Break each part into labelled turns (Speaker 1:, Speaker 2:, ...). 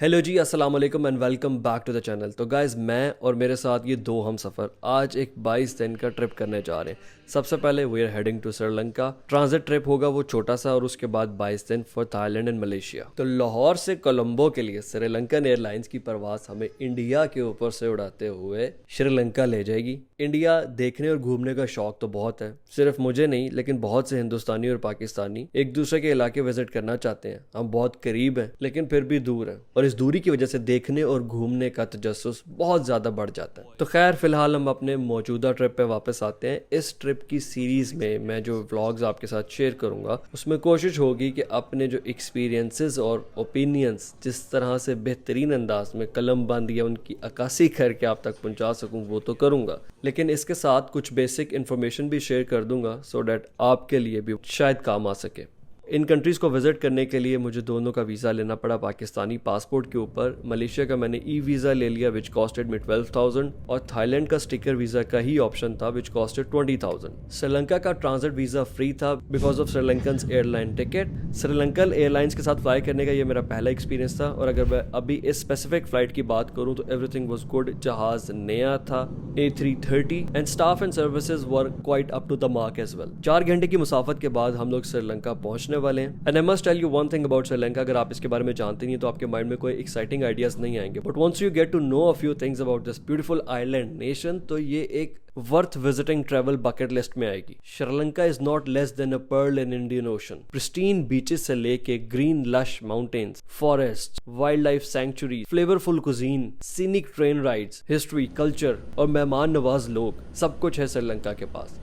Speaker 1: Hello जी, अस्सलाम वालेकुम and welcome back to the channel. तो गाइज, मैं और मेरे साथ ये दो हम सफ़र आज एक 22 दिन का ट्रिप करने जा रहे हैं। सबसे पहले we are heading to Sri Lanka. Transit trip होगा वो छोटा सा, और उसके बाद 22 दिन फॉर थाईलैंड एंड मलेशिया। तो लाहौर से कोलंबो के लिए श्रीलंकन एयरलाइंस की परवाज हमें इंडिया के ऊपर से उड़ाते हुए श्रीलंका ले जाएगी। इंडिया देखने और घूमने का शौक तो बहुत है, सिर्फ मुझे नहीं लेकिन बहुत से हिंदुस्तानी और पाकिस्तानी एक दूसरे के इलाके विजिट करना चाहते हैं। हम बहुत करीब हैं लेकिन फिर भी दूर हैं, और इस दूरी की वजह से देखने और घूमने का तजस्सुस बहुत ज्यादा बढ़ जाता है। तो खैर, फिलहाल हम अपने मौजूदा ट्रिप पे वापस आते हैं। इस ट्रिप की सीरीज में मैं जो व्लॉग्स आपके साथ शेयर करूंगा उसमें कोशिश होगी कि अपने जो एक्सपीरियंसेस और ओपिनियंस जिस तरह से बेहतरीन अंदाज में कलम बंद या उनकी अक्कासी करके आप तक पहुंचा सकूं वो तो करूंगा, लेकिन इसके साथ कुछ बेसिक इन्फॉर्मेशन भी शेयर कर दूंगा सो डैट आपके लिए भी शायद काम आ सके। इन कंट्रीज़ को विज़िट करने के लिए मुझे दोनों का वीज़ा लेना पड़ा पाकिस्तानी पासपोर्ट के ऊपर। मलेशिया का मैंने ई वीज़ा ले लिया विच कॉस्टेड मी 12,000, और थाईलैंड का स्टिकर वीज़ा का ही ऑप्शन था विच कॉस्टेड 20,000। श्रीलंका का ट्रांजिट वीज़ा फ्री था because of Sri Lankan airline ticket. Sri Lankan airlines के साथ फ्लाई करने का ये मेरा पहला एक्सपीरियंस था, और अगर मैं अभी इस स्पेसिफिक फ्लाइट की बात करूँ तो एवरीथिंग वॉज गुड। जहाज नया था, A330, and staff and services were quite up to the mark as well. 4 घंटे की मुसाफत के बाद हम लोग श्रीलंका पहुंचने वाले हैं। And I must tell you one thing about Sri Lanka. अगर आप इसके बारे में जानते नहीं तो आपके माइंड में कोई एक्साइटिंग आइडियाज नहीं आएंगे, but once you get to know a few things about this beautiful island nation तो ये एक worth visiting travel bucket list में आएगी। Sri Lanka is not less than a pearl in Indian Ocean. Pristine beaches से लेके green lush mountains, forest, wild life sanctuary, flavourful cuisine, scenic train rides, history, culture और मेहमान नवाज लोग, सब कुछ है श्रीलंका के पास।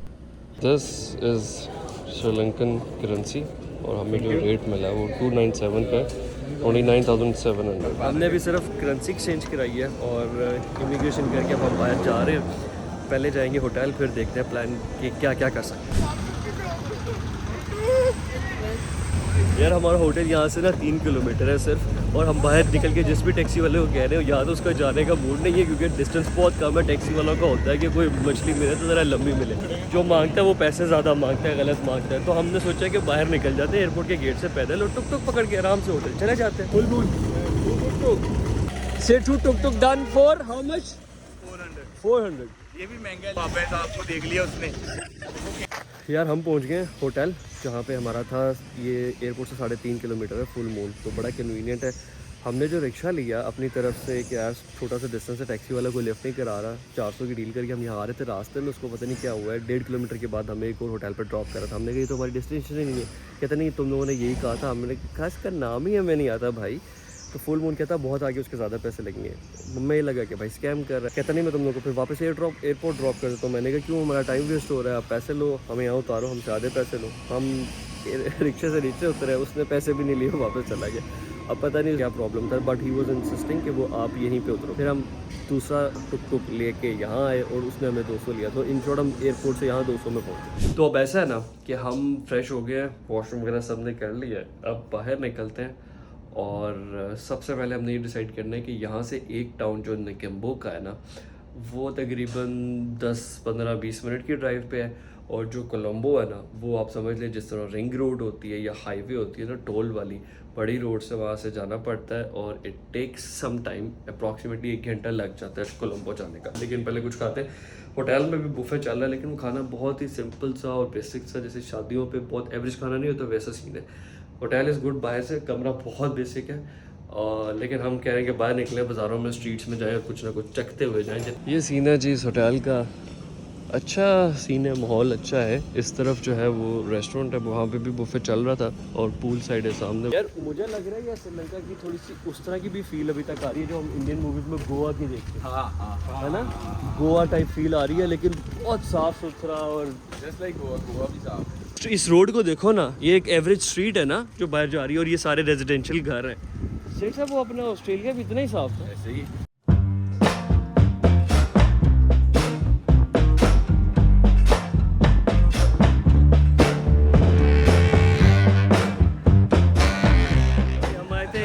Speaker 2: दिस इज श्रीलंकन करेंसी और हमें जो रेट मिला है वो 297 का है, 29,700।
Speaker 1: हमने भी सिर्फ करेंसी एक्सचेंज कराई है और इमिग्रेशन करके अब हम बाहर जा रहे हैं। पहले जाएंगे होटल, फिर देखते हैं प्लान कि क्या क्या कर सकते हैं। यार, हमारा होटल यहाँ से ना 3 किलोमीटर है सिर्फ, और हम बाहर निकल के जिस भी टैक्सी वाले को कह रहे हो यहाँ तो उसका जाने का मूड नहीं है, क्योंकि डिस्टेंस बहुत कम है। टैक्सी वालों का होता है कि कोई मछली मिले तो ज़रा लंबी मिले, जो मांगता है वो पैसे ज़्यादा मांगता है, गलत मांगता है। तो हमने सोचा कि बाहर निकल जाते हैं एयरपोर्ट के गेट से पैदल, और टुक टुक पकड़ के आराम से होटल चले जाते हैं। फुल मून से to tuk tuk done for how much? 400।
Speaker 3: ये भी महंगा है। वापस आपको देख लिया उसने।
Speaker 1: यार, हम पहुंच गए होटल जहाँ पे हमारा था। ये एयरपोर्ट से 3.5 किलोमीटर है, फुल मून, तो बड़ा कन्वीनियंट है। हमने जो रिक्शा लिया अपनी तरफ से कि यार छोटा सा डिस्टेंस है, टैक्सी वाला कोई लिफ्ट नहीं करा रहा, 400 की डील करके हम यहाँ आ रहे थे। रास्ते में उसको पता नहीं क्या हुआ है, 1.5 किलोमीटर के बाद हमें एक और होटल पर ड्रॉप करा था। हमने कहा ये तो हमारी डेस्टिनेशन ही नहीं है। कहते नहीं, तुम लोगों ने यही कहा था। हमने कहा इसका नाम ही हमें नहीं आता भाई। तो फुल मून कहता बहुत आगे, उसके ज़्यादा पैसे लगेंगे। हमें ये लगा कि भाई स्कैम कर रहा है। कहता नहीं, मैं तुम लोगों को फिर वापस एयरपोर्ट ड्रॉप कर देता हूँ। मैंने कहा क्यों, हमारा टाइम वेस्ट हो रहा है, आप पैसे लो, हमें यहाँ उतारो, हमसे आधे पैसे लो। हम रिक्शे से नीचे उतरे, उसने पैसे भी नहीं लिए, वापस चला गया। अब पता नहीं क्या प्रॉब्लम था, बट ही वॉज इंसिस्टिंग कि वो आप यहीं पे उतरो। फिर हम दूसरा टुक टुक लेके यहाँ आए और उसने हमें 200 लिया। तो इन शॉर्ट हम एयरपोर्ट से यहाँ 200 में पहुँचे। तो अब ऐसा है ना कि हम फ्रेश हो गए, वॉशरूम वगैरह सब ने कर लिया है, अब बाहर निकलते हैं। और सबसे पहले हमने ये डिसाइड करना है कि यहाँ से एक टाउन जो निकम्बो का है ना, वो तकरीबन 10-15-20 मिनट की ड्राइव पे है, और जो कोलंबो है ना वो आप समझ लें जिस तरह रिंग रोड होती है या हाईवे होती है ना, टोल वाली बड़ी रोड से वहाँ से जाना पड़ता है, और it takes some time, approximately 1 घंटा लग जाता है कोलंबो जाने का। लेकिन पहले कुछ खाते हैं। होटल में भी बुफे चल रहा है, लेकिन वो खाना बहुत ही सिंपल सा और बेसिक सा, जैसे शादियों पे बहुत एवरेज खाना नहीं होता वैसा सीन है। होटल इज़ गुड, बाहर से कमरा बहुत बेसिक है, और लेकिन हम कह रहे हैं कि बाहर निकले, बाज़ारों में, स्ट्रीट्स में जाएँ, कुछ ना कुछ चखते हुए जाएँ। ये सीन है जी इस होटल का। अच्छा सीन है, माहौल अच्छा है। इस तरफ जो है वो रेस्टोरेंट है, वहाँ पे भी बुफे चल रहा था, और पूल साइड है सामने। यार, मुझे लग रहा है यार श्रीलंका की थोड़ी सी उस तरह की भी फील अभी तक आ रही है जो हम इंडियन मूवीज़ में गोवा की देखते हैं।
Speaker 3: हाँ,
Speaker 1: है ना, गोवा टाइप फील आ रही है, लेकिन बहुत साफ़ सुथरा और
Speaker 3: जस्ट लाइक गोवा भी साफ।
Speaker 1: इस रोड को देखो ना, ये एक एवरेज स्ट्रीट है ना जो बाहर जा रही है, और ये सारे रेजिडेंशियल घर हैं। सेठ साहब, वो अपना ऑस्ट्रेलिया भी इतना ही साफ था।
Speaker 3: ऐसे ही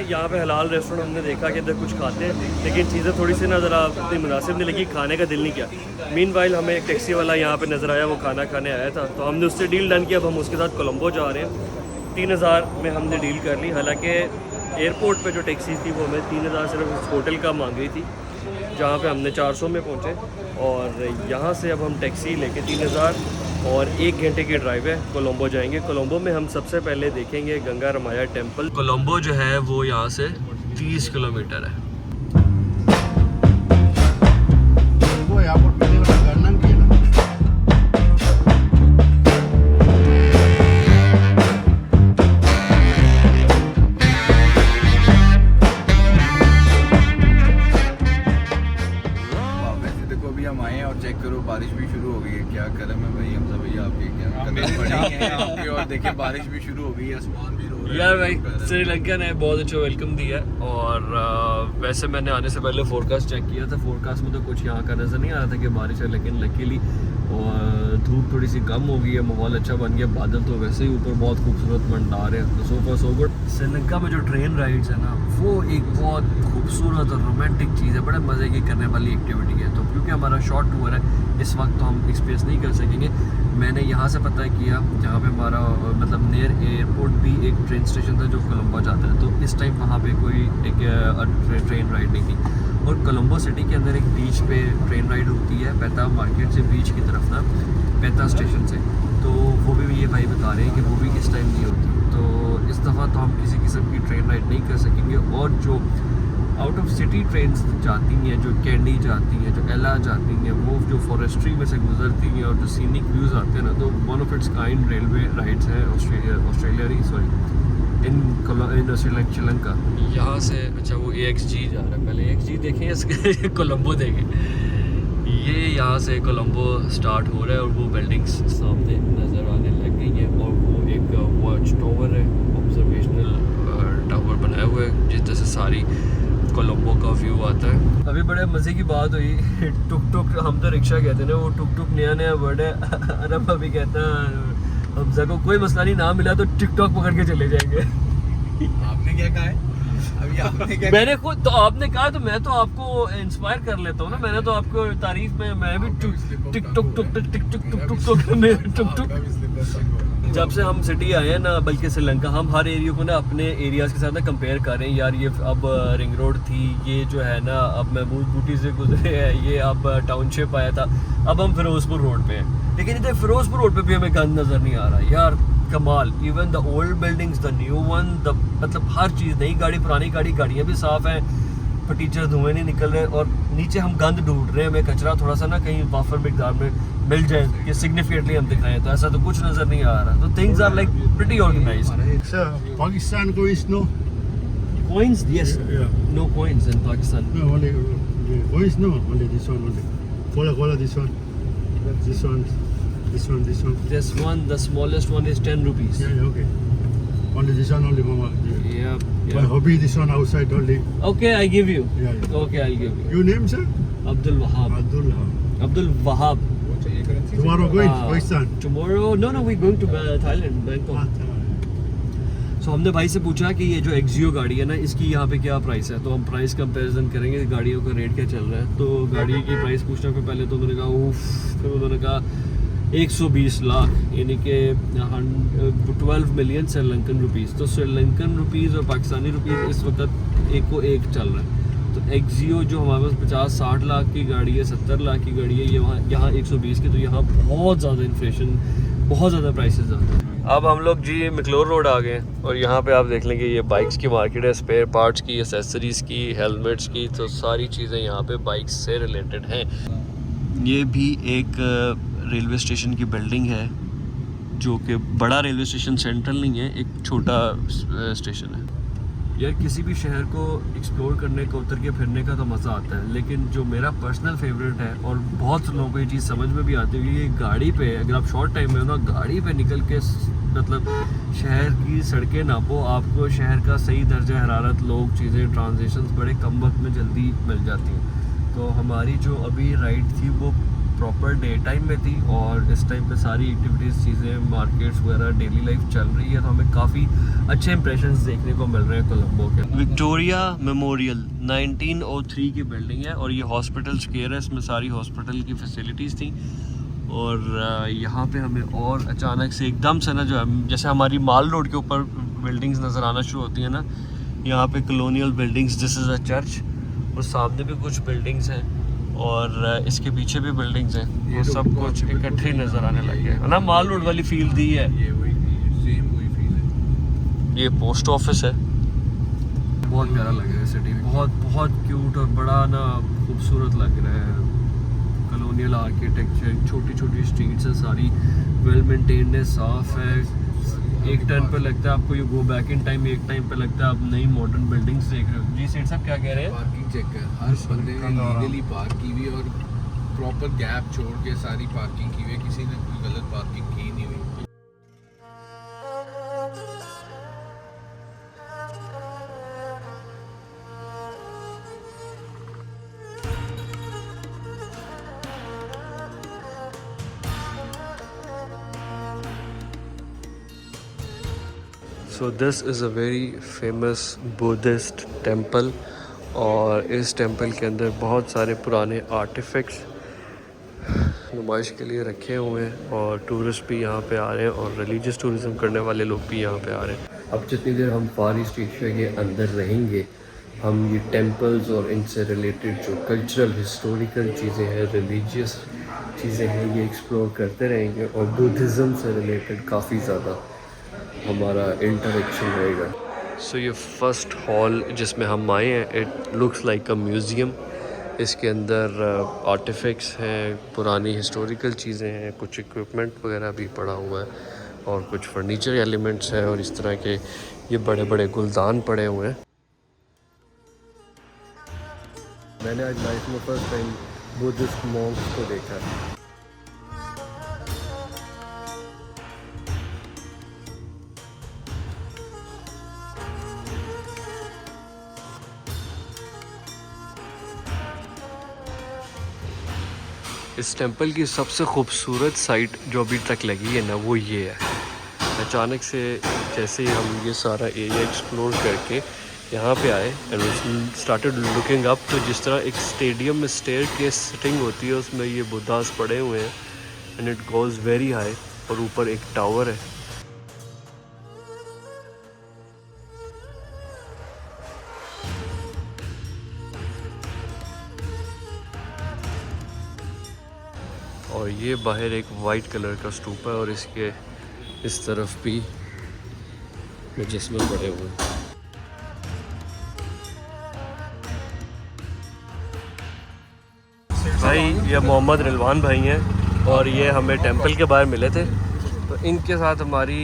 Speaker 1: यहाँ पे हलाल रेस्टोरेंट हमने देखा कि इधर कुछ खाते हैं, लेकिन चीज़ें थोड़ी सी ना ज़रा इतनी मुनासिब नहीं लगी, खाने का दिल नहीं किया। मीनवाइल हमें एक टैक्सी वाला यहाँ पे नज़र आया, वो खाना खाने आया था, तो हमने उससे डील डन किया। अब हम उसके साथ कोलंबो जा रहे हैं। 3000 में हमने डील कर ली। हालांकि एयरपोर्ट पे जो टैक्सी थी वो हमें 3000 सिर्फ उस होटल का मांग रही थी, जहाँ पे हमने 400 में पहुँचे। और यहाँ से अब हम टैक्सी लेके 3000 और 1 घंटे की ड्राइव है, कोलंबो जाएंगे। कोलंबो में हम सबसे पहले देखेंगे गंगा रमाया टेम्पल। कोलंबो जो है वो यहाँ से 30 किलोमीटर है।
Speaker 4: वो एयरपोर्ट पे करना नहीं है ना।
Speaker 5: हम आए और चेक करो बारिश भी शुरू हो गई है। क्या करम है भाई हमजा भैया आपके, क्या कदम बढ़ी है आपके। और देखिए बारिश भी शुरू हो गई है, आसमान भी रो रहा है
Speaker 1: यार भाई श्रीलंका ने बहुत अच्छा वेलकम दिया। और वैसे मैंने आने से पहले फोरकास्ट चेक किया था, फोरकास्ट में तो कुछ यहाँ का नज़र नहीं आ रहा था कि बारिश है, लेकिन लकीली और धूप थोड़ी सी कम हो गई है, माहौल अच्छा बन गया। बादल तो वैसे ही ऊपर बहुत खूबसूरत मंडा रहे हैं, तो so for so good. Sri Lanka में जो ट्रेन राइड्स है ना, वो एक बहुत खूबसूरत और रोमांटिक चीज़ है, बड़े मज़े की करने वाली एक्टिविटी है। तो क्योंकि हमारा शॉर्ट टूर है इस वक्त, तो हम एक्सपीरियंस नहीं कर सकेंगे। मैंने यहाँ से पता किया, जहाँ पे हमारा मतलब नियर एयरपोर्ट भी एक ट्रेन स्टेशन था जो कोलंबो जाता है, तो इस टाइम वहाँ पे कोई एक ट्रेन राइड नहीं थी। और कोलंबो सिटी के अंदर एक बीच पे ट्रेन राइड होती है, पैता मार्केट से बीच की तरफ ना, पैता स्टेशन से। तो वो भी ये भाई बता रहे हैं कि वो भी इस टाइम नहीं होती। तो इस दफ़ा तो हम किसी किस्म की ट्रेन राइड नहीं कर सकेंगे। और जो आउट ऑफ सिटी ट्रेन जाती हैं, जो कैंडी जाती हैं, जो एला जाती हैं, वो जो फॉरेस्ट्री में से गुजरती हैं और जो सीनिक व्यूज़ आते हैं ना, तो one of its kind railway rides हैं इन श्रीलंका। यहाँ से अच्छा वो AXG जा रहा है, पहले AXG देखें इसके कोलंबो देखें। ये यहाँ से कोलंबो स्टार्ट हो रहा है और वो बिल्डिंग्स सामने नज़र आने लग गई हैं। और वो एक वॉच टावर है, ऑब्जर्वेशनल टावर बनाया हुआ है, जिस तरह से सारी कोलंबो का व्यू आता है। अभी बड़े मज़े की बात हुई, टुक टुक, हम तो रिक्शा कहते हैं ना, वो टुक टुक नया वर्ड है। अरब अभी कहता है हमजा को कोई मसला नहीं, ना मिला तो टिकटॉक पकड़ के चले जाएंगे।
Speaker 5: आपने क्या कहा है अभी? आपने क्या
Speaker 1: मैंने खुद तो आपने कहा, तो मैं तो आपको इंस्पायर कर लेता हूँ ना। मैंने तो आपको तारीफ में मैं भी टिकटॉक जब से हम सिटी आए हैं ना, बल्कि श्रीलंका, हम हर एरिया को ना अपने एरियाज़ के साथ ना कंपेयर कर रहे हैं। यार ये अब रिंग रोड थी, ये जो है ना अब महमूद बूटी से गुजरे हैं, ये अब टाउनशिप आया था, अब हम फिरोजपुर रोड पे हैं। लेकिन इधर फिरोजपुर रोड पे भी हमें गंद नज़र नहीं आ रहा यार, कमाल। Even the old buildings, the new one, the मतलब हर चीज़, नई गाड़ी पुरानी गाड़ी, गाड़ियाँ भी साफ़ हैं, फटीचर धुएँ नहीं निकल रहे। और नीचे हम गंद ढूंढ रहे हैं, हमें कचरा थोड़ा सा ना कहीं वाफर मिकदार में मिल जाए कि सिग्निफिकेंटली हम दिख रहे हैं, तो ऐसा तो कुछ नज़र नहीं आ रहा। तो things are like pretty organised.
Speaker 4: Sir, Pakistan coins no?
Speaker 1: Coins? Yes.
Speaker 4: Yeah.
Speaker 1: No coins in Pakistan.
Speaker 4: No, only the coins no, only this one only. Follow this one. This one.
Speaker 1: This one, the smallest one is 10 rupees.
Speaker 4: Yeah, okay. Only this one only, mama.
Speaker 1: Yeah.
Speaker 4: My hobby this one outside only.
Speaker 1: Okay, I give you.
Speaker 4: Yeah.
Speaker 1: Okay, I'll give you.
Speaker 4: Your name, sir?
Speaker 1: Abdul Wahab.
Speaker 4: Abdullah.
Speaker 1: Abdul Wahab.
Speaker 4: Tomorrow going Pakistan.
Speaker 1: Tomorrow? No, we're going to Thailand, Bangkok. So हमने भाई से पूछा कि ये जो एक्सियो गाड़ी है ना, इसकी यहाँ पे क्या प्राइस है। तो हम प्राइस कंपैरिजन करेंगे, गाड़ियों का रेट क्या चल रहा है। तो गाड़ी की प्राइस पूछने पे पहले तो उन्होंने कहा उफ, फिर उन्होंने कहा 120 लाख, यानी कि 12 मिलियन श्रीलंकन रुपीज़। तो श्रीलंकन रुपीज़ और पाकिस्तानी रुपीज़ इस वक्त एक को एक चल रहा है। तो एक्सियो जो हमारे पास 50-60 लाख की गाड़ी है, 70 लाख की गाड़ी है, ये यहाँ 120 की। तो यहाँ बहुत ज़्यादा इन्फ्लेशन, बहुत ज़्यादा प्राइसेस ज़्यादा है। अब हम लोग जी मैक्लोर रोड आ गए हैं और यहाँ पे आप देख लेंगे ये बाइक्स की मार्केट है, स्पेयर पार्ट्स की, एसेसरीज़ की, हेलमेट्स की। तो सारी चीज़ें यहाँ पे बाइक्स से रिलेटेड हैं। ये भी एक रेलवे स्टेशन की बिल्डिंग है, जो कि बड़ा रेलवे स्टेशन सेंट्रल नहीं है, एक छोटा स्टेशन है। यार किसी भी शहर को एक्सप्लोर करने का, उतर के फिरने का तो मज़ा आता है, लेकिन जो मेरा पर्सनल फेवरेट है और बहुत से लोगों को ये चीज़ समझ में भी आती है, ये गाड़ी पे, अगर आप शॉर्ट टाइम में हो ना, गाड़ी पे निकल के मतलब शहर की सड़कें नापो, आपको शहर का सही दर्जा हरारत, लोग, चीज़ें, ट्रांजिशंस बड़े कम वक्त में जल्दी मिल जाती हैं। तो हमारी जो अभी राइड थी वो प्रॉपर डे टाइम में थी और इस टाइम पे सारी एक्टिविटीज़, चीज़ें, मार्केट्स वगैरह, डेली लाइफ चल रही है। तो हमें काफ़ी अच्छे इंप्रेशंस देखने को मिल रहे हैं कोलंबो के। विक्टोरिया मेमोरियल 1903 की बिल्डिंग है और ये हॉस्पिटल केयर है, इसमें सारी हॉस्पिटल की फैसिलिटीज़ थी। और यहाँ पे हमें और अचानक से एकदम से ना, जो जैसे हमारी माल रोड के ऊपर बिल्डिंग्स नज़र आना शुरू होती हैं ना, यहाँ पे colonial buildings, this is a church, और सामने भी कुछ बिल्डिंग्स हैं और इसके पीछे भी बिल्डिंग्स हैं, वो सब कुछ इकट्ठे नज़र आने लगे है ना। माल रोड वाली फील दी है।
Speaker 5: ये वही सेम वही फील है।
Speaker 1: ये पोस्ट ऑफिस है,
Speaker 5: बहुत प्यारा लग रहा है सिटी में।
Speaker 1: बहुत क्यूट और बड़ा ना खूबसूरत लग रहा है। कॉलोनियल आर्किटेक्चर, छोटी छोटी स्ट्रीट्स हैं, सारी वेल मेंटेन्ड है, साफ है। एक टर्न पे लगता है आपको you go back in time, एक टाइम पे लगता है आप नई मॉडर्न बिल्डिंग्स देख रहे हो। जी सेठ साहब क्या कह रहे हैं?
Speaker 5: पार्किंग चेक कर, हर बंदे ने लीगली पार्क की हुई और प्रॉपर गैप छोड़ के सारी पार्किंग की हुई है, किसी ने कोई गलत पार्किंग की नहीं हुई।
Speaker 1: सो this is a very famous Buddhist temple, और इस टेम्पल के अंदर बहुत सारे पुराने आर्टिफैक्ट्स नुमाइश के लिए रखे हुए हैं, और टूरिस्ट भी यहाँ पे आ रहे हैं और रिलीजियस टूरिज़म करने वाले लोग भी यहाँ पे आ रहे हैं। अब जितनी देर हम फार ईस्ट एशिया के अंदर रहेंगे, हम ये टेम्पल्स और इनसे रिलेटेड जो कल्चरल हिस्टोरिकल चीज़ें हैं, रिलीजियस चीज़ें हैं, ये एक्सप्लोर करते रहेंगे, और बुद्धिज़्म से रिलेटेड काफ़ी ज़्यादा हमारा इंटरेक्शन रहेगा। सो ये फर्स्ट हॉल जिसमें हम आए हैं, it looks like a museum. इसके अंदर आर्टिफैक्ट्स हैं, पुरानी हिस्टोरिकल चीज़ें हैं, कुछ इक्विपमेंट वगैरह भी पड़ा हुआ है, और कुछ फर्नीचर एलिमेंट्स हैं, और इस तरह के ये बड़े बड़े गुलदान पड़े हुए हैं। मैंने आज लाइफ में फर्स्ट टाइम बुद्धिस्ट मॉन्क्स को देखा है। इस टेंपल की सबसे खूबसूरत साइट जो अभी तक लगी है ना, वो ये है। अचानक से जैसे ही हम ये सारा एरिया एक्सप्लोर करके यहाँ पे आए एंड स्टार्टेड लुकिंग अप, तो जिस तरह एक स्टेडियम में स्टेयर के सिटिंग होती है, उसमें ये बुद्धास पड़े हुए हैं and it goes very high, और ऊपर एक टावर है। और ये बाहर एक वाइट कलर का स्तूप है, और इसके इस तरफ भी मुजस्मे पड़े हुए हैं। भाई ये मोहम्मद रिलवान भाई हैं, और ये हमें टेंपल के बाहर मिले थे, तो इनके साथ हमारी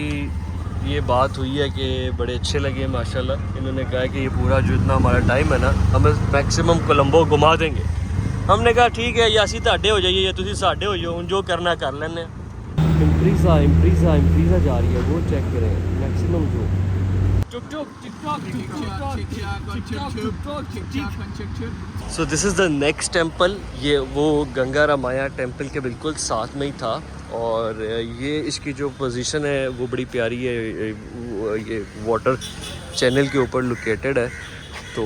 Speaker 1: ये बात हुई है कि बड़े अच्छे लगे माशाल्लाह। इन्होंने कहा कि ये पूरा जो इतना हमारा टाइम है ना, हमें मैक्सिमम कोलंबो घुमा देंगे। हमने कहा ठीक है, या असी ताड़े हो जाइए या तुसी साडे हो जाओ, जो करना कर लेने। इम्प्रीजा जा रही है, वो चेक करें मैक्सिमम जो सो this is the next temple. ये वो गंगा रामाया टेंपल के बिल्कुल साथ में ही था, और ये इसकी जो पोजीशन है वो बड़ी प्यारी है। ये वाटर चैनल के ऊपर लोकेटेड है, तो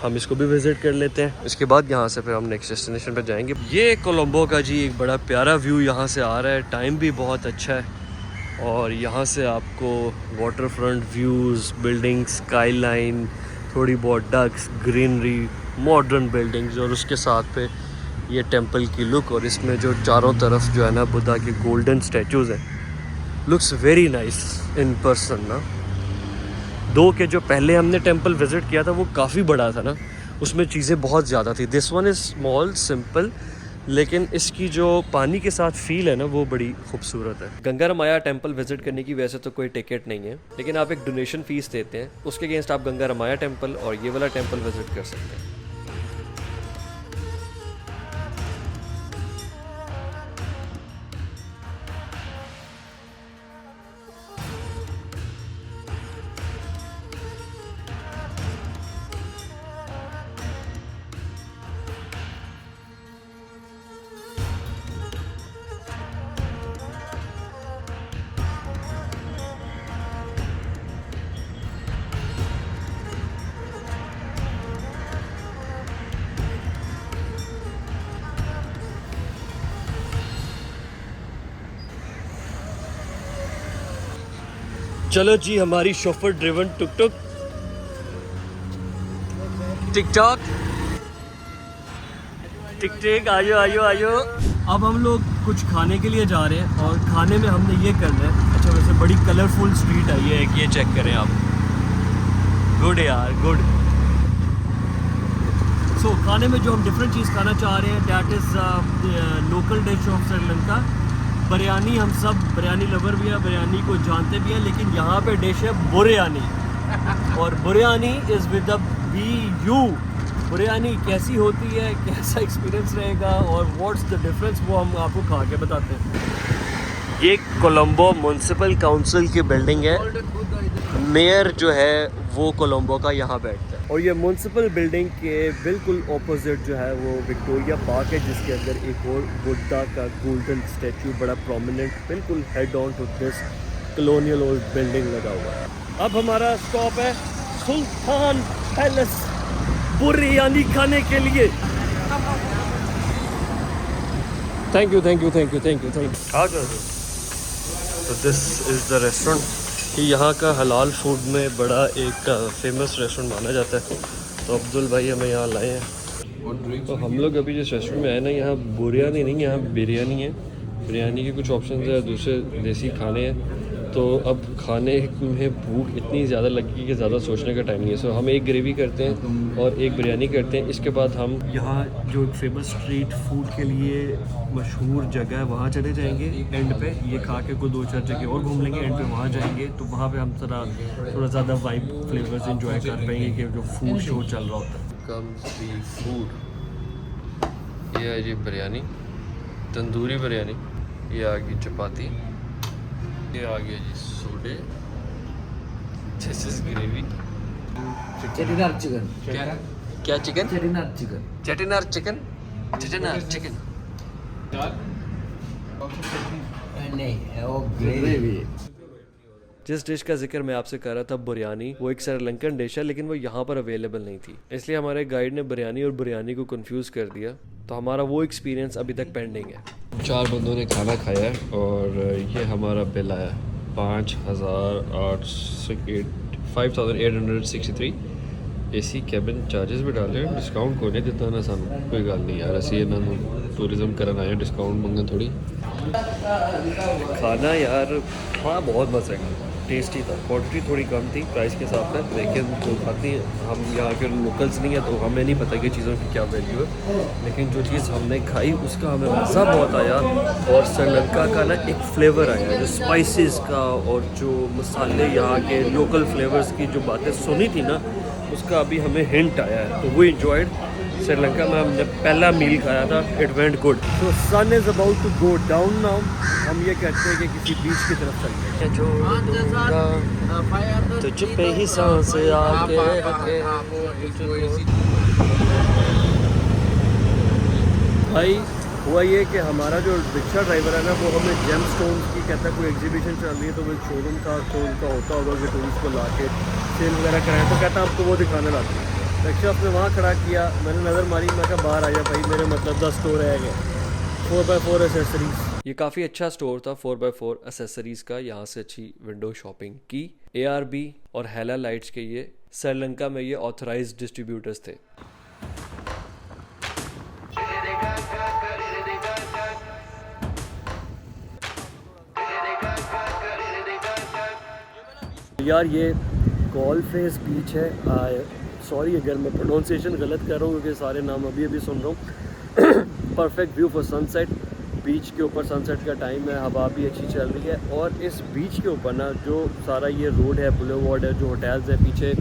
Speaker 1: हम इसको भी विज़िट कर लेते हैं। इसके बाद यहाँ से फिर हम नेक्स्ट डेस्टिनेशन पर जाएंगे। ये कोलंबो का जी एक बड़ा प्यारा व्यू यहाँ से आ रहा है, टाइम भी बहुत अच्छा है, और यहाँ से आपको water front views, building, sky line, थोड़ी बहुत डक्स, ग्रीनरी, मॉडर्न बिल्डिंग्स, और उसके साथ पे ये टेंपल की लुक, और इसमें जो चारों तरफ जो है ना बुद्धा के गोल्डन स्टैचूज़ हैं, looks very nice in person ना। दो के जो पहले हमने टेंपल विज़िट किया था वो काफ़ी बड़ा था ना, उसमें चीज़ें बहुत ज़्यादा थी। This one is small simple, लेकिन इसकी जो पानी के साथ फील है ना, वो बड़ी खूबसूरत है। गंगा रामाया टेंपल विज़िट करने की वैसे तो कोई टिकट नहीं है, लेकिन आप एक डोनेशन फ़ीस देते हैं, उसके अगेंस्ट आप गंगा रामाया टेंपल और ये वाला टेंपल विज़िट कर सकते हैं। चलो जी, हमारी शोफर ड्रिवन टुक टुक टिकटॉक टिक टिक आयो आयो आयो। अब हम लोग कुछ खाने के लिए जा रहे हैं और खाने में हमने ये करना है। अच्छा वैसे बड़ी कलरफुल स्ट्रीट आई है एक, ये चेक करें आप। गुड यार गुड। सो खाने में जो हम डिफरेंट चीज़ खाना चाह रहे हैं that is local dish of Sri Lanka biryani. हम सब बिरयानी लवर भी है, बिरयानी को जानते भी हैं, लेकिन यहाँ पे डिश है बुरयानी और buriyani is with the BU। Biryani कैसी होती है, कैसा एक्सपीरियंस रहेगा और व्हाट्स द डिफरेंस, वो हम आपको खा के बताते हैं। ये कोलंबो म्यूनसिपल काउंसिल की बिल्डिंग है। मेयर जो है वो कोलंबो का यहाँ बैठता है और ये म्यूनसिपल बिल्डिंग के बिल्कुल ऑपोजिट जो है वो विक्टोरिया पार्क है, जिसके अंदर एक और बुद्धा का गोल्डन स्टैचू बड़ा प्रोमिनेंट बिल्कुल head on to this colonial old building लगा हुआ है। अब हमारा स्टॉप है सुल्तान पैलेस बिरयानी खाने के लिए। Thank you thank you thank you thank you thank you. आ जाओ। तो दिस इज़ द रेस्टोरेंट। यहाँ का हलाल फूड में बड़ा एक फेमस रेस्टोरेंट माना जाता है, तो अब्दुल भाई हमें यहाँ लाए हैं। तो हम लोग अभी जिस रेस्टोरेंट में आए ना, यहाँ बिरयानी नहीं, यहाँ बिरयानी है। बिरयानी के कुछ ऑप्शन है, दूसरे देसी खाने हैं। तो अब खाने में भूख इतनी ज़्यादा लगी कि ज़्यादा सोचने का टाइम नहीं है। सो हम एक ग्रेवी करते हैं और एक बिरयानी करते हैं। इसके बाद हम यहाँ जो फेमस स्ट्रीट फूड के लिए मशहूर जगह है वहाँ चले जाएंगे। एंड पे ये खा के कोई 2-4 जगह और घूम लेंगे। एंड पे वहाँ जाएंगे तो वहाँ पे हम थोड़ा ज़्यादा वाइब फ्लेवर्स इंजॉय कर पाएंगे कि जो फूड शो चल रहा होता है।
Speaker 2: Comes the food. ये है जी बिरयानी, तंदूरी बिरयानी। ये आ गई चपाती, ये आ गया जी सोडे, this is gravy.
Speaker 6: Chettinad chicken.
Speaker 2: क्या chicken?
Speaker 6: Chettinad chicken.
Speaker 2: Chettinad chicken. Chettinad chicken.
Speaker 6: नहीं वो ग्रेवी।
Speaker 1: जिस डिश का जिक्र मैं आपसे कर रहा था बिरयानी, वो एक श्रीलंकन डिश है, लेकिन वो यहाँ पर अवेलेबल नहीं थी, इसलिए हमारे गाइड ने बिरयानी और बिरयानी को कंफ्यूज कर दिया। तो हमारा वो एक्सपीरियंस अभी तक पेंडिंग है।
Speaker 2: 4 बंदों ने खाना खाया है और ये हमारा बिल आया 5,863। AC कैबिन चार्जेस भी डाले, डिस्काउंट को नहीं देता ना सानू, कोई गल नहीं यार, असी इन्हों टूरिज्म करन आए, डिस्काउंट मंगन थोड़ी।
Speaker 1: खाना यार हाँ बहुत मज़ा है, टेस्टी था। क्वांटिटी थोड़ी कम थी प्राइस के हिसाब से, लेकिन कोई बात नहीं, हम यहाँ के लोकल्स नहीं है तो हमें नहीं पता कि चीज़ों की क्या वैल्यू है। लेकिन जो चीज़ हमने खाई उसका हमें मज़ा बहुत आया और श्रीलंका का ना एक फ्लेवर आया, जो स्पाइसेस का और जो मसाले यहाँ के लोकल फ्लेवर्स की जो बातें सुनी थी ना, उसका अभी हमें हिंट आया है, तो वो इंजॉयड। श्रीलंका में हमने पहला मील खाया था, इट वेंट गुड। तो sun is about to go down now. हम ये कहते हैं कि किसी बीच की तरफ चलते हैं। तुझ पे ही सांस आके भाई हुआ ये कि हमारा जो रिक्शा ड्राइवर है ना, वो हमें जेम स्टोन्स की कहता है कोई एग्जीबिशन चल रही है, तो वो एक शोरूम था, तो उनका होता होगा कि टूरिस्ट को ला के सेल वगैरह कराएं, तो कहता आपको वो दिखाने लाते हैं। रिक्शा उसने वहाँ खड़ा किया, मैंने नज़र मारी, मैं कहा बाहर आया भाई, मेरे मतलब 10 स्टोर रह गए 4x4 एसेसरीज। ये काफ़ी अच्छा स्टोर था 4x4 एसेसरीज का। यहाँ से अच्छी विंडो शॉपिंग की। ARB और हेला लाइट्स के ये श्रीलंका में ये ऑथराइज्ड डिस्ट्रीब्यूटर्स थे। यार ये कॉल फेस बीच है, सॉरी अगर मैं प्रोनाउंसिएशन गलत कर रहा हूँ क्योंकि सारे नाम अभी अभी सुन रहा हूँ। Perfect view for sunset. Beach के ऊपर सनसेट का टाइम है, हवा भी अच्छी चल रही है और इस बीच के ऊपर ना जो सारा ये रोड है, बुलेवार्ड है, जो होटल्स है, पीछे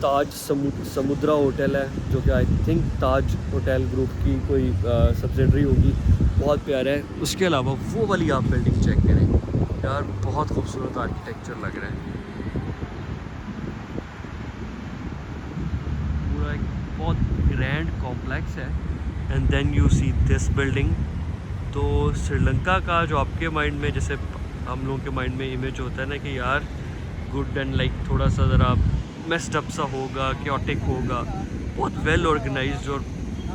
Speaker 1: ताज समुद्रा होटल है जो कि I think Taj hotel group की कोई सब्सिडरी होगी, बहुत प्यारा है। उसके अलावा वो वाली आप बिल्डिंग चेक करें यार, बहुत खूबसूरत आर्किटेक्चर लग रहा है, पूरा एक बहुत ग्रैंड कॉम्प्लेक्स है। And then you see this building. तो श्रीलंका का जो आपके माइंड में, जैसे हम लोगों के माइंड में इमेज होता है ना कि यार गुड एंड लाइक थोड़ा सा ज़रा मेस्ड अप सा होगा, क्योटिक होगा, बहुत वेल ऑर्गेनाइज्ड और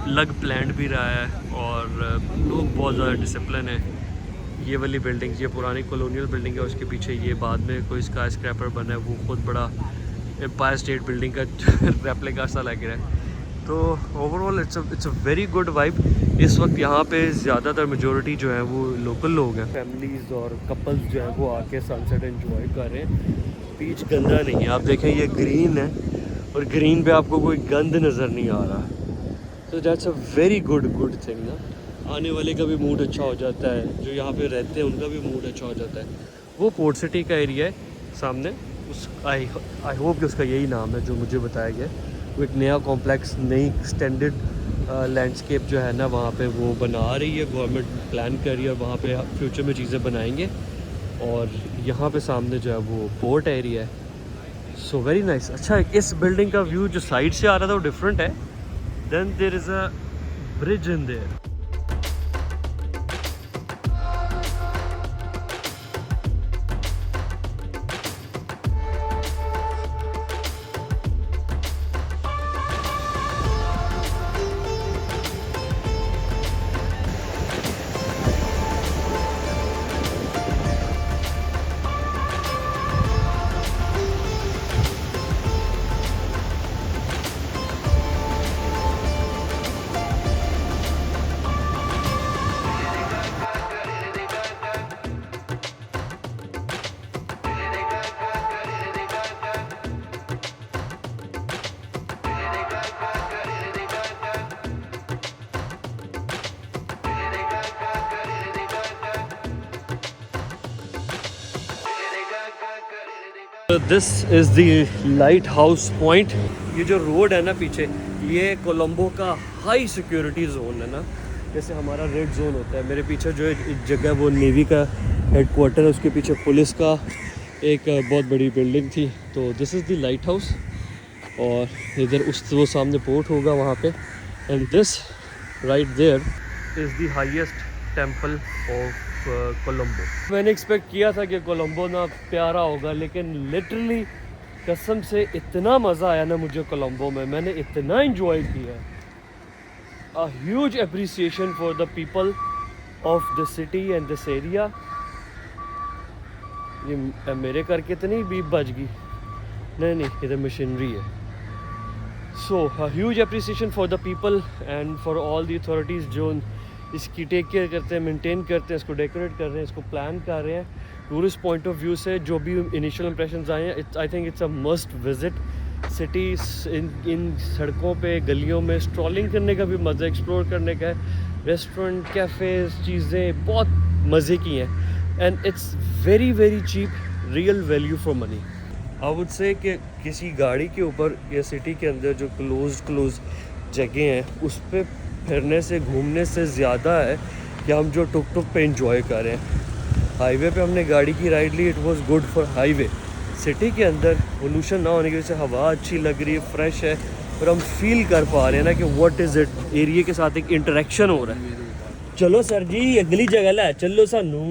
Speaker 1: लग प्लान्ड भी रहा है और लोग बहुत ज़्यादा डिसिप्लिन है। ये वाली बिल्डिंग, ये पुरानी कॉलोनियल बिल्डिंग है, उसके पीछे ये बाद में कोई स्काई स्क्रैपर बना है, वो खुद बड़ा एम्पायर स्टेट बिल्डिंग का रेप्लिका सा लग रहा है। तो overall it's a very good vibe. इस वक्त यहाँ पे ज़्यादातर मेजोरिटी जो है वो लोकल लोग हैं, फैमिलीज़ और कपल्स जो है वो आके सनसेट एंजॉय कर रहे हैं। बीच गंदा नहीं है, आप देखें ये ग्रीन है और ग्रीन पे आपको कोई गंद नज़र नहीं आ रहा। तो that's a very good thing ना, आने वाले का भी मूड अच्छा हो जाता है, जो यहाँ पे रहते हैं उनका भी मूड अच्छा हो जाता है। वो पोर्ट सिटी का एरिया है सामने, उस आई होप कि उसका यही नाम है जो मुझे बताया गया। वो एक नया कॉम्प्लेक्स, नई एक्सटेंडेड लैंडस्केप जो है ना वहाँ पे वो बना रही है, गवर्नमेंट प्लान कर रही है और वहाँ पे फ्यूचर में चीज़ें बनाएंगे। और यहाँ पे सामने जो है वो पोर्ट एरिया है। So very nice. अच्छा, इस बिल्डिंग का व्यू जो साइड से आ रहा था वो डिफरेंट है। Then there is a bridge in there. This is the light house point. ये जो रोड है ना पीछे, ये कोलंबो का हाई सिक्योरिटी जोन है ना, जैसे हमारा रेड जोन होता है। मेरे पीछे जो एक जगह वो नेवी का हेडक्वार्टर है, उसके पीछे पुलिस का एक बहुत बड़ी बिल्डिंग थी। तो this is the light house और इधर उस वो सामने पोर्ट होगा वहाँ पे। And this right there is the highest temple of Colombo. मैंने एक्सपेक्ट किया था कि कोलंबो ना प्यारा होगा, लेकिन लिटरली कसम से इतना मज़ा आया ना मुझे कोलंबो में, मैंने इतना एंजॉय किया। अ huge appreciation for the people of the city and this area. ये मेरे करके इतनी बीप बज गई, नहीं इधर मशीनरी है। So a huge appreciation for the people and for all the authorities जो इसकी टेक केयर करते हैं, मेंटेन करते हैं, इसको डेकोरेट कर रहे हैं, इसको प्लान कर रहे हैं। टूरिस्ट पॉइंट ऑफ व्यू से जो भी इनिशियल इंप्रेशंस आए हैं, I think it's a must visit city. इन सड़कों पे, गलियों में स्ट्रॉलिंग करने का भी मज़ा, एक्सप्लोर करने का है। रेस्टोरेंट, कैफ़ेज़, चीज़ें बहुत मज़े की हैं and it's very very cheap, real value for money. I would say कि किसी गाड़ी के ऊपर या सिटी के अंदर जो क्लोज जगह हैं उस पर फिरने से, घूमने से ज़्यादा है कि हम जो टुक पे इंजॉय कर रहे हैं। हाईवे पे हमने गाड़ी की राइड ली, it was good for highway. City के अंदर पोल्यूशन ना होने की वजह से हवा अच्छी लग रही है, फ्रेश है और हम फील कर पा रहे हैं ना कि व्हाट इज़ इट, एरिया के साथ एक इंटरेक्शन हो रहा है। चलो सर जी, अगली जगह ला चलो सानू।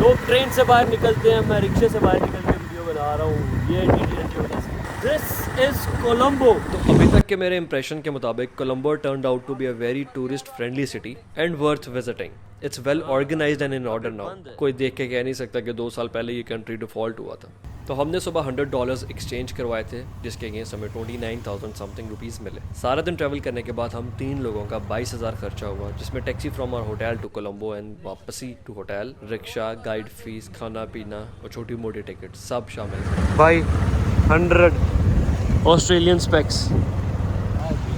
Speaker 1: लोग ट्रेन से बाहर निकलते हैं, मैं रिक्शे से बाहर निकल के वीडियो बना रहा हूँ, ये DTS की वजह से। This is Colombo. तो अभी तक के मेरे इंप्रेशन के मुताबिक Colombo turned out to be a very tourist friendly city and worth visiting. It's well organised and in order now. कोई देख के कह नहीं सकता कि 2 साल पहले ये कंट्री डिफॉल्ट हुआ था। तो हमने सुबह $100 एक्सचेंज करवाए थे, जिसके अगेंस्ट हमें 29,000 समथिंग रुपीज़ मिले। सारा दिन ट्रैवल करने के बाद हम 3 लोगों का 22,000 खर्चा हुआ, जिसमें taxi from our hotel to Colombo and वापसी to hotel, rickshaw, guide fees, खाना पीना और छोटी मोटी टिकट सब शामिल। भाई 100 ऑस्ट्रेलियन स्पेक्स।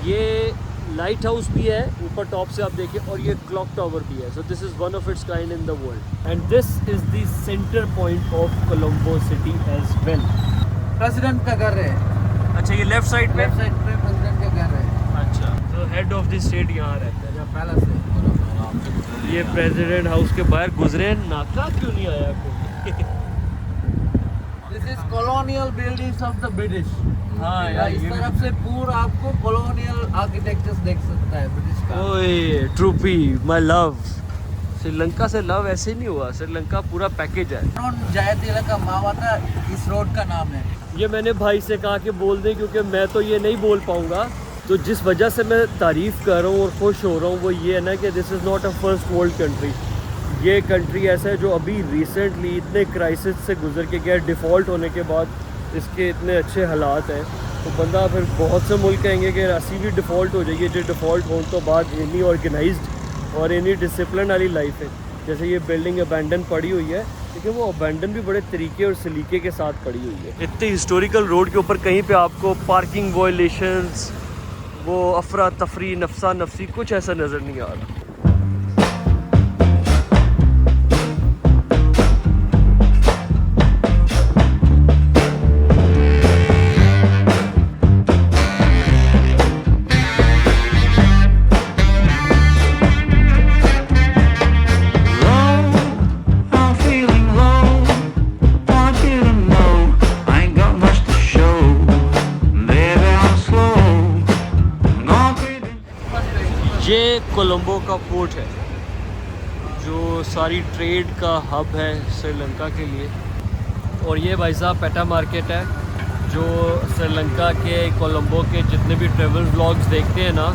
Speaker 1: ये लाइट हाउस भी है ऊपर टॉप से आप देखिए, और ये क्लॉक टावर भी है। So this is one of its kind in the world and this is the centre point of Colombo city as well.
Speaker 6: President का घर है।
Speaker 1: अच्छा, ये लेफ्ट साइड पे
Speaker 6: प्रेसिडेंट का घर है।
Speaker 1: अच्छा, तो हेड ऑफ द स्टेट यहाँ रहता है।
Speaker 6: पैलेस है।
Speaker 1: ये प्रेसिडेंट हाउस के बाहर गुजरे, नाका क्यों नहीं आया कोई?
Speaker 6: This is colonial buildings of the British.
Speaker 1: हाँ यार,
Speaker 6: इस तरफ से पूरा आपको कॉलोनियल आर्किटेक्चर्स देख सकता है ब्रिटिश का।
Speaker 1: ओए ट्रूपी, माय लव। श्रीलंका से लव ऐसे नहीं हुआ, श्रीलंका पूरा पैकेज है।
Speaker 6: जयतिलका मावता इस रोड का नाम है।
Speaker 1: ये मैंने भाई से कहा कि बोल दें, क्योंकि मैं तो ये नहीं बोल पाऊँगा। तो जिस वजह से मैं तारीफ़ कर रहा हूँ और खुश हो रहा हूँ वो ये है ना कि this is not a first world country. ये कंट्री ऐसा है जो अभी रिसेंटली इतने क्राइसिस से गुजर के गया, डिफ़ॉल्ट होने के बाद इसके इतने अच्छे हालात हैं। तो बंदा फिर बहुत से मुल्क कहेंगे कि असी भी डिफ़ॉल्ट हो जाइए, जो डिफ़ॉल्ट होने तो बाद इन्नी ऑर्गेनाइज्ड और इन्नी डिसिप्लिन वाली लाइफ है। जैसे ये बिल्डिंग अबैंडन पड़ी हुई है, लेकिन वो अबैंडन भी बड़े तरीके और सलीके के साथ पड़ी हुई है। इतने हिस्टोरिकल रोड के ऊपर कहीं पे आपको पार्किंग वायलेशंस, वो अफरा तफरी, नफसा नफसी कुछ ऐसा नज़र नहीं आ रहा। ये कोलंबो का पोर्ट है जो सारी ट्रेड का हब है श्रीलंका के लिए। और ये भाई साहब पेटा मार्केट है जो श्रीलंका के कोलंबो के जितने भी ट्रेवल व्लॉग्स देखते हैं ना,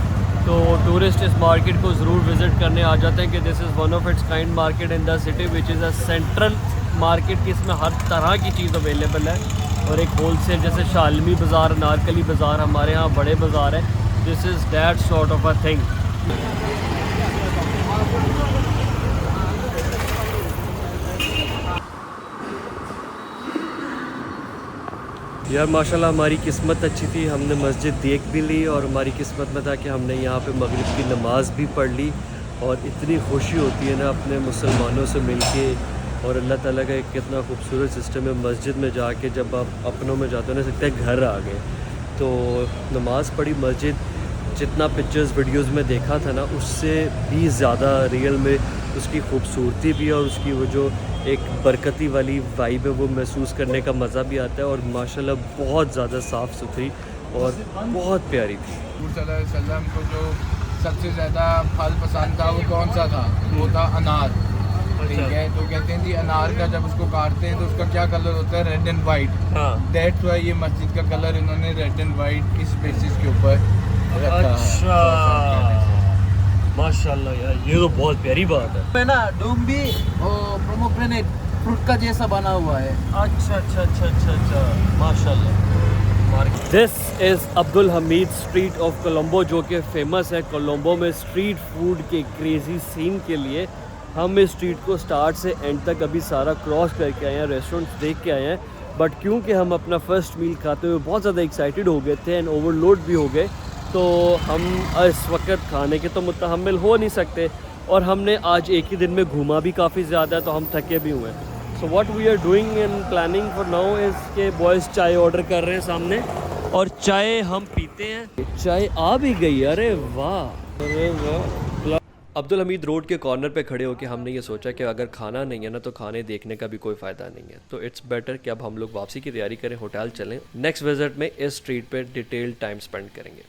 Speaker 1: तो टूरिस्ट इस मार्केट को ज़रूर विज़िट करने आ जाते हैं कि this is one of its kind market in the city which is a central market की इसमें हर तरह की चीज़ अवेलेबल है। और एक होलसेल जैसे शालमी बाज़ार, अनारकली बाज़ार हमारे यहाँ बड़े बाज़ार हैं, this is that sort of a thing. यार माशाल्लाह हमारी किस्मत अच्छी थी, हमने मस्जिद देख भी ली और हमारी किस्मत में था कि हमने यहाँ पे मगरिब की नमाज़ भी पढ़ ली। और इतनी खुशी होती है ना अपने मुसलमानों से मिलके, और अल्लाह ताला का एक कितना खूबसूरत सिस्टम है। मस्जिद में जाके जब आप अपनों में जाते हो ना, सकते हैं घर आ गए। तो नमाज़ पढ़ी, मस्जिद जितना पिक्चर्स वीडियोस में देखा था ना, उससे भी ज़्यादा रियल में उसकी खूबसूरती भी है और उसकी वो जो एक बरकती वाली वाइब है वो महसूस करने का मज़ा भी आता है। और माशाल्लाह बहुत ज़्यादा साफ़ सुथरी और बहुत प्यारी थी।
Speaker 5: सल्लल्लाहु अलैहि वसल्लम को जो सबसे ज़्यादा फल पसंद था वो कौन सा था? वो था अनार। ठीक है, तो कहते हैं जी अनार का जब उसको काटते हैं तो उसका क्या कलर होता है? Red and white. That's why ये मस्जिद का कलर इन्होंने रेड एंड वाइट इस बेसिस के ऊपर रखा।
Speaker 1: अच्छा, माशाल्लाह यार, ये तो बहुत प्यारी बात है।
Speaker 6: में ना डूम्बी और प्रोमोग्रेनेट फ्रूट का जैसा बना हुआ है।
Speaker 1: अच्छा अच्छा अच्छा अच्छा अच्छा, माशाल्लाह। This is Abdul Hamid street of Colombo, जो कि फेमस है कोलंबो में स्ट्रीट फूड के क्रेजी सीन के लिए। हम इस स्ट्रीट को स्टार्ट से एंड तक अभी सारा क्रॉस करके आए हैं, रेस्टोरेंट्स देख के आए हैं। बट क्योंकि हम अपना फर्स्ट मील खाते हुए बहुत ज़्यादा एक्साइटेड हो गए थे एंड ओवरलोड भी हो गए, तो हम इस वक्त खाने के तो मुतहम्मिल हो नहीं सकते। और हमने आज एक ही दिन में घूमा भी काफ़ी ज़्यादा, तो हम थके भी हुए। So what we are doing in planning for now is के बॉयज़ चाय ऑर्डर कर रहे हैं सामने, और चाय हम पीते हैं। चाय आ भी गई, अरे वाह अरे वाह। अब्दुल हमीद रोड के कॉर्नर पे खड़े होकर हमने ये सोचा कि अगर खाना नहीं है ना, तो खाने देखने का भी कोई फ़ायदा नहीं है। तो इट्स बेटर कि अब हम लोग वापसी की तैयारी करें, होटल चलें। नेक्स्ट विजिट में इस स्ट्रीट पे डिटेल टाइम स्पेंड करेंगे।